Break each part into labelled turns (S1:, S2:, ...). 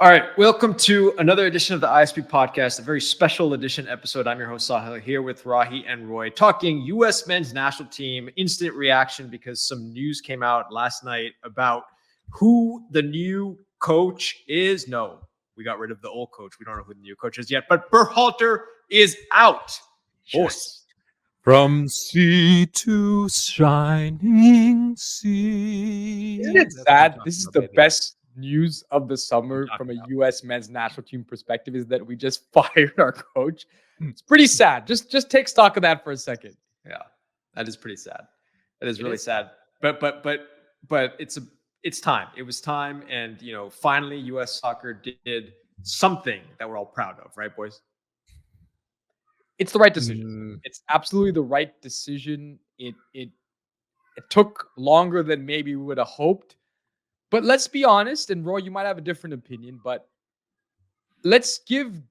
S1: All right, welcome to another edition of the ISP podcast, a very special edition episode. I'm your host, Sahil, here with Rahi and Roy, talking U.S. men's national team. Instant reaction because some news came out last night about who the new coach is. No, we got rid of the old coach. We don't know who the new coach is yet, but Berhalter is out.
S2: Boys. From sea to shining sea.
S3: Isn't it sad? This is the best news of the summer from a U.S. men's national team perspective is that we just fired our coach. It's pretty sad. Just take stock of that for a second.
S1: Yeah, that is pretty sad. That is really sad. But it's time. It was time, and finally, U.S. soccer did something that we're all proud of, right, boys?
S3: It's the right decision. It's absolutely the right decision. It took longer than maybe we would have hoped. But let's be honest, and Roy, you might have a different opinion, but let's give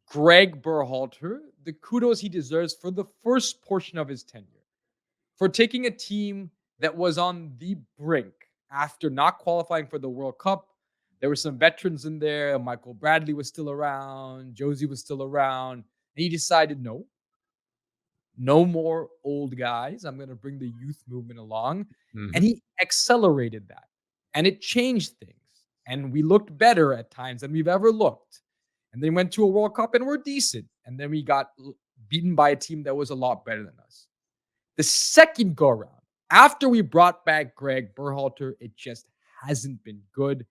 S3: Greg Berhalter the kudos he deserves for the first portion of his tenure, for taking a team that was on the brink after not qualifying for the World Cup. There were some veterans in there. Michael Bradley was still around. Josie was still around. And he decided, no more old guys. I'm going to bring the youth movement along. Mm-hmm. And he accelerated that. And it changed things. And we looked better at times than we've ever looked. And then went to a World Cup and we're decent. And then we got beaten by a team that was a lot better than us. The second go around, after we brought back Greg Berhalter, it just hasn't been good.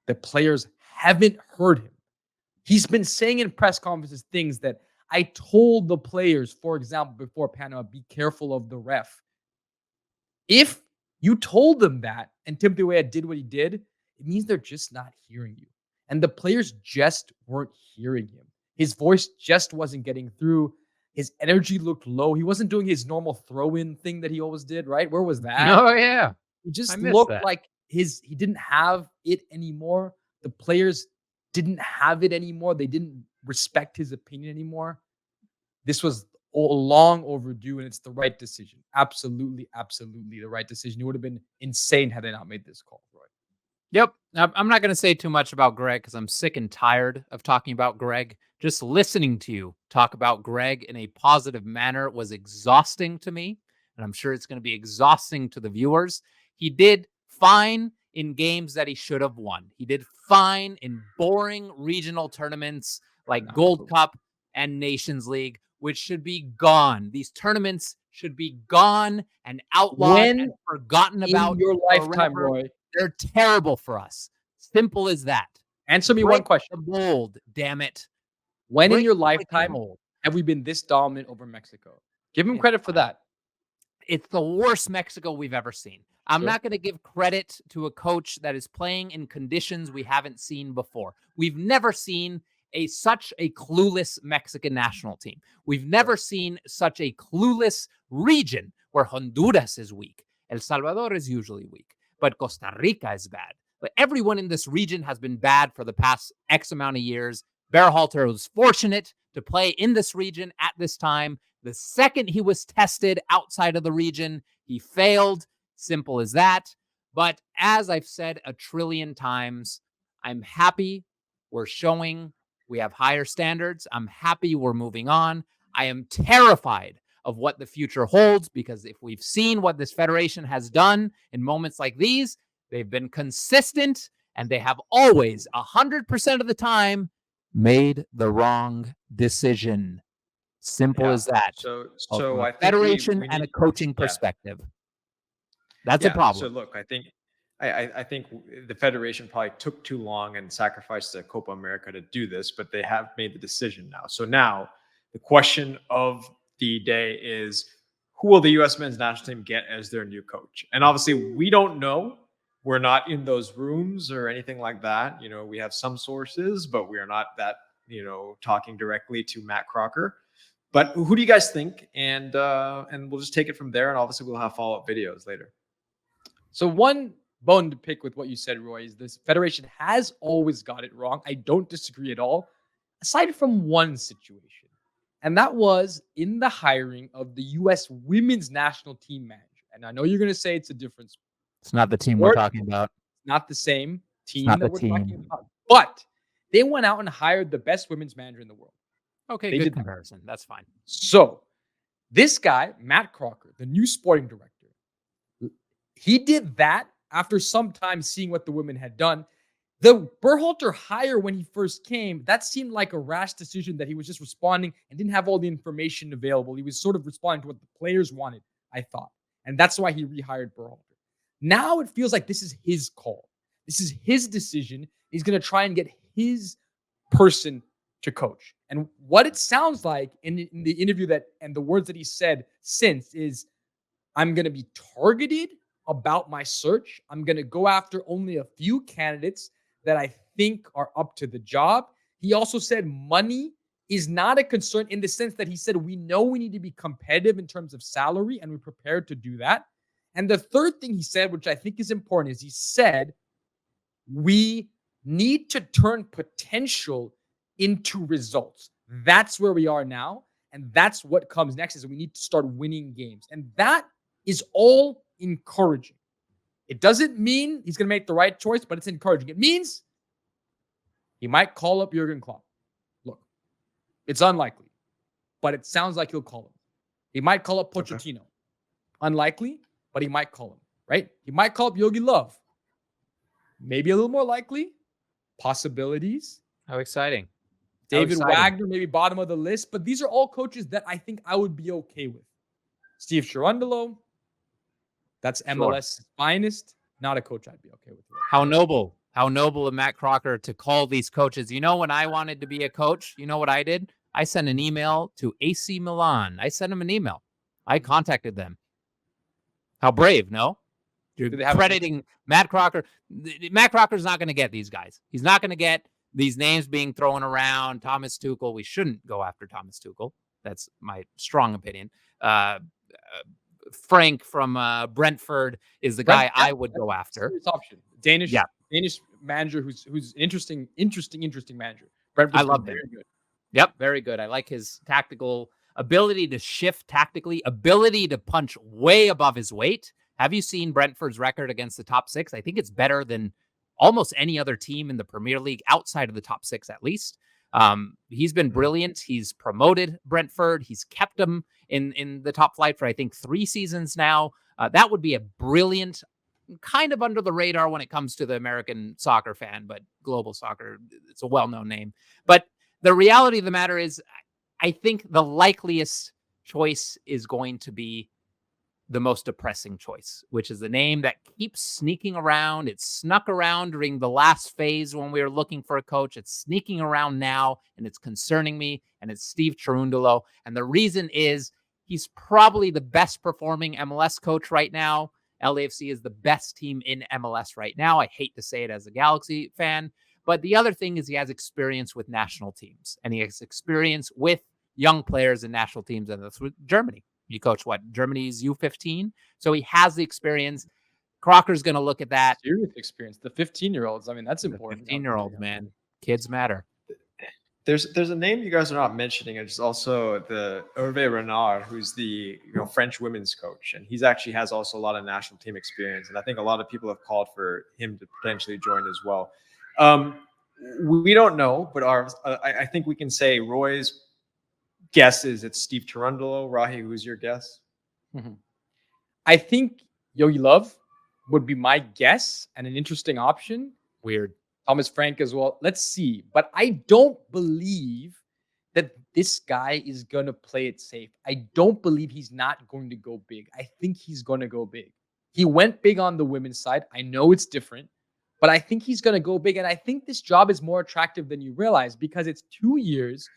S3: The players haven't heard him. He's been saying in press conferences things that I told the players, for example, before Panama, be careful of the ref. If you told them that and Timothy Weah did what he did, it means they're just not hearing you. And the players just weren't hearing him. His voice just wasn't getting through. His energy looked low. He wasn't doing his normal throw-in thing that he always did, right? Where was that?
S2: Oh, yeah.
S3: He just looked like he didn't have it anymore. The players didn't have it anymore. They didn't respect his opinion anymore. This was long overdue, and it's the right decision. Absolutely, absolutely the right decision. It would have been insane had they not made this call, Roy.
S2: Yep. I'm not going to say too much about Greg because I'm sick and tired of talking about Greg. Just listening to you talk about Greg in a positive manner was exhausting to me, and I'm sure it's going to be exhausting to the viewers. He did fine in games that he should have won. He did fine in boring regional tournaments like Gold Cup and Nations League, which should be gone. These tournaments should be gone and outlawed and forgotten about.
S3: In your lifetime, Roy.
S2: They're terrible for us. Simple as that.
S3: Answer me one question.
S2: Mold, damn it.
S3: When in your lifetime have we been this dominant over Mexico? Give him credit for that.
S2: It's the worst Mexico we've ever seen. I'm not going to give credit to a coach that is playing in conditions we haven't seen before. We've never seen such a clueless Mexican national team. We've never seen such a clueless region where Honduras is weak. El Salvador is usually weak, but Costa Rica is bad. But everyone in this region has been bad for the past X amount of years. Berhalter was fortunate to play in this region at this time. The second he was tested outside of the region, he failed. Simple as that. But as I've said a trillion times, I'm happy we're showing we have higher standards. I'm happy we're moving on. I am terrified of what the future holds because if we've seen what this federation has done in moments like these, they've been consistent and they have always 100% of the time made the wrong decision. Simple as that.
S1: So I think
S2: federation and a coaching perspective. That's a problem.
S1: So look, I think the federation probably took too long and sacrificed the Copa America to do this, but they have made the decision now. So now the question of the day is, who will the U.S. men's national team get as their new coach? And obviously, we don't know. We're not in those rooms or anything like that. We have some sources, but we are not that, talking directly to Matt Crocker. But who do you guys think? And we'll just take it from there. And obviously, we'll have follow-up videos later.
S3: So one bone to pick with what you said, Roy, is this federation has always got it wrong. I don't disagree at all, aside from one situation. And that was in the hiring of the U.S. women's national team manager. And I know you're going to say it's a difference.
S2: It's not the team we're talking about.
S3: Not the same. team
S2: not
S3: that
S2: the
S3: we're
S2: team.
S3: talking about. But they went out and hired the best women's manager in the world.
S2: Okay,
S3: They
S2: good
S3: did that.
S2: comparison. That's fine.
S3: So this guy, Matt Crocker, the new sporting director, he did that after some time seeing what the women had done. The Berhalter hire when he first came, that seemed like a rash decision that he was just responding and didn't have all the information available. He was sort of responding to what the players wanted, I thought. And that's why he rehired Berhalter. Now it feels like this is his call. This is his decision. He's going to try and get his person to coach. And what it sounds like in the interview that and the words that he said since is, I'm going to be targeted about my search. I'm going to go after only a few candidates that I think are up to the job. He also said money is not a concern in the sense that he said, we know we need to be competitive in terms of salary and we're prepared to do that. And the third thing he said, which I think is important, is he said, we need to turn potential into results. That's where we are now. And that's what comes next is we need to start winning games. And that is all encouraging. It doesn't mean he's going to make the right choice, but it's encouraging. It means he might call up Jurgen Klopp. Look, it's unlikely, but it sounds like he'll call him. He might call up Pochettino. Okay. Unlikely, but he might call him, right? He might call up Yogi Löw. Maybe a little more likely. Possibilities.
S2: How exciting.
S3: David Wagner, maybe bottom of the list, but these are all coaches that I think I would be okay with. Steve Cherundolo, that's MLS finest. Not a coach I'd be okay with.
S2: How noble of Matt Crocker to call these coaches. You know, when I wanted to be a coach, you know what I did? I sent an email to AC Milan. I sent them an email. I contacted them. How brave, no? You're crediting Matt Crocker. Matt Crocker's not going to get these guys. He's not going to get these names being thrown around. Thomas Tuchel. We shouldn't go after Thomas Tuchel. That's my strong opinion. Frank from Brentford is the guy I would go after.
S3: Option. Danish manager who's an interesting manager.
S2: I love him. Good. Yep, very good. I like his tactical ability to shift tactically, ability to punch way above his weight. Have you seen Brentford's record against the top six? I think it's better than almost any other team in the Premier League outside of the top six, at least. He's been brilliant. He's promoted Brentford. He's kept them in the top flight for, I think, 3 seasons now. That would be a brilliant, kind of under the radar when it comes to the American soccer fan, but global soccer, it's a well-known name. But the reality of the matter is, I think the likeliest choice is going to be the most depressing choice, which is the name that keeps sneaking around. It snuck around during the last phase when we were looking for a coach. It's sneaking around now, and it's concerning me, and it's Steve Cherundolo. And the reason is he's probably the best performing MLS coach right now. LAFC is the best team in MLS right now. I hate to say it as a Galaxy fan, but the other thing is he has experience with national teams, and he has experience with young players in national teams, and that's with Germany. You coach Germany's U15. So he has the experience. Crocker's going to look at that.
S3: Serious experience. The 15-year-olds. I mean, that's important.
S2: 15-year-olds, man. Kids matter.
S1: There's a name you guys are not mentioning. It's also the Hervé Renard, who's the French women's coach, and he's actually has also a lot of national team experience. And I think a lot of people have called for him to potentially join as well. We don't know, but I think we can say Roy's guess is it's Steve Cherundolo. Rahi, who's your guess?
S3: I think Yogi Löw would be my guess and an interesting option.
S2: Weird.
S3: Thomas Frank as well. Let's see. But I don't believe that this guy is going to play it safe. I don't believe he's not going to go big. I think he's going to go big. He went big on the women's side. I know it's different, but I think he's going to go big. And I think this job is more attractive than you realize because it's 2 years.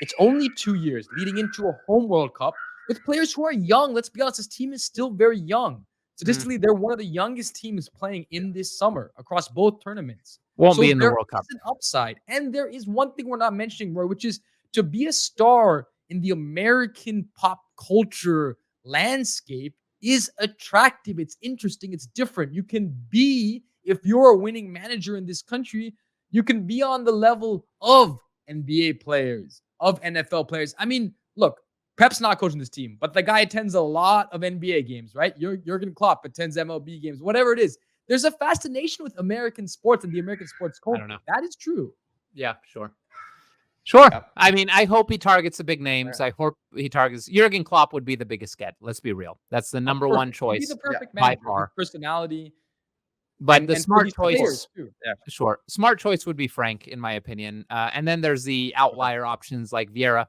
S3: It's only 2 years leading into a home World Cup with players who are young. Let's be honest, this team is still very young. Statistically, they're one of the youngest teams playing in this summer across both tournaments.
S2: Won't be in the World Cup.
S3: There is an upside. And there is one thing we're not mentioning, Roy, which is to be a star in the American pop culture landscape is attractive. It's interesting. It's different. You can be, if you're a winning manager in this country, you can be on the level of NBA players, of NFL players. I mean, look, Pep's not coaching this team, but the guy attends a lot of NBA games, right? Jurgen Klopp attends MLB games, whatever it is. There's a fascination with American sports and the American sports culture.
S2: don't know.
S3: That is true.
S2: Yeah, sure. Sure.
S1: Yeah.
S2: I mean, I hope he targets the big names. I hope he targets Jurgen Klopp would be the biggest get. Let's be real. That's the number one
S3: He'd be
S2: choice
S3: the perfect
S2: by
S3: manager. His
S2: far.
S3: personality.
S2: But the
S3: for
S2: smart
S3: these
S2: choice,
S3: players, too.
S2: sure. Smart choice would be Frank, in my opinion. And then there's the outlier options like Vieira.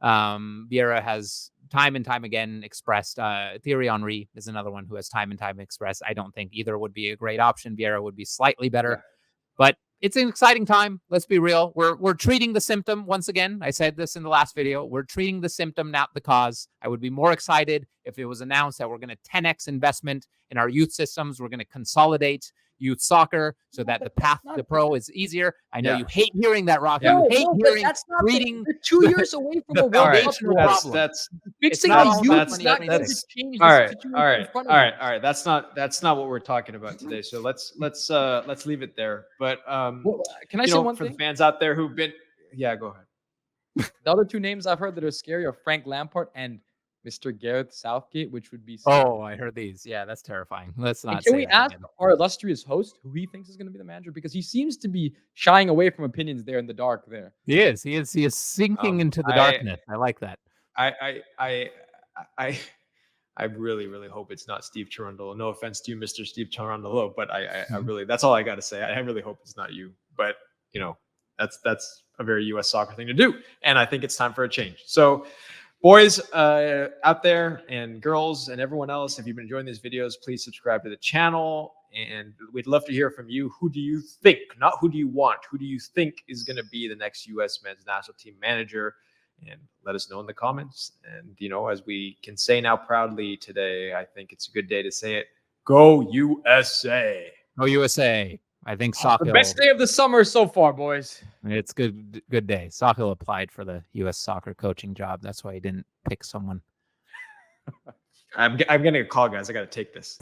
S2: Vieira has time and time again expressed. Thierry Henry is another one who has time and time expressed. I don't think either would be a great option. Vieira would be slightly better, but it's an exciting time. Let's be real. We're treating the symptom once again. I said this in the last video. We're treating the symptom, not the cause. I would be more excited if it was announced that we're going to 10x investment in our youth systems. We're going to consolidate youth soccer so that the path to pro is easier. I know you hate hearing that, Rocky.
S1: Yeah.
S2: You hate hearing
S3: that's not
S2: treating
S3: They're 2 years away from a World Cup.
S2: foundational problem.
S3: Fixing
S2: not
S3: the
S2: all
S3: youth
S2: about
S3: is
S2: money,
S3: not going to
S2: that's-
S3: change
S1: All
S3: the
S1: right,
S3: situation
S1: all right,
S3: in front
S1: all
S3: of
S1: right, all right. That's not what we're talking about today. So let's leave it there. But
S3: Well, can I
S1: you
S3: say
S1: know,
S3: one
S1: for
S3: thing?
S1: the fans out there who've been, yeah, go ahead.
S3: The other two names I've heard that are scary are Frank Lampard and Mr. Gareth Southgate, which would be.
S2: Oh, I heard these. Yeah, that's terrifying. Let's
S3: And
S2: not
S3: can
S2: say
S3: we
S2: that
S3: ask
S2: again.
S3: our illustrious host who he thinks is going to be the manager? Because he seems to be shying away from opinions there in the dark. There,
S2: He is sinking into the darkness. I like that.
S1: I really hope it's not Steve Cherundolo. No offense to you, Mr. Steve Cherundolo, but I really, that's all I got to say. I really hope it's not you. But you know, that's a very U.S. soccer thing to do, and I think it's time for a change. So, boys out there and girls and everyone else, if you've been enjoying these videos, please subscribe to the channel. And we'd love to hear from you. Who do you think, not who do you want, who do you think is going to be the next U.S. men's national team manager? And let us know in the comments. And, you know, as we can say now proudly today, I think it's a good day to say it. Go USA.
S2: Go USA. I think
S3: the
S2: Soccer.
S3: best day of the summer so far, boys.
S2: It's good day. Soccer applied for the U.S. soccer coaching job. That's why he didn't pick someone.
S1: I'm getting a call, guys. I got to take this.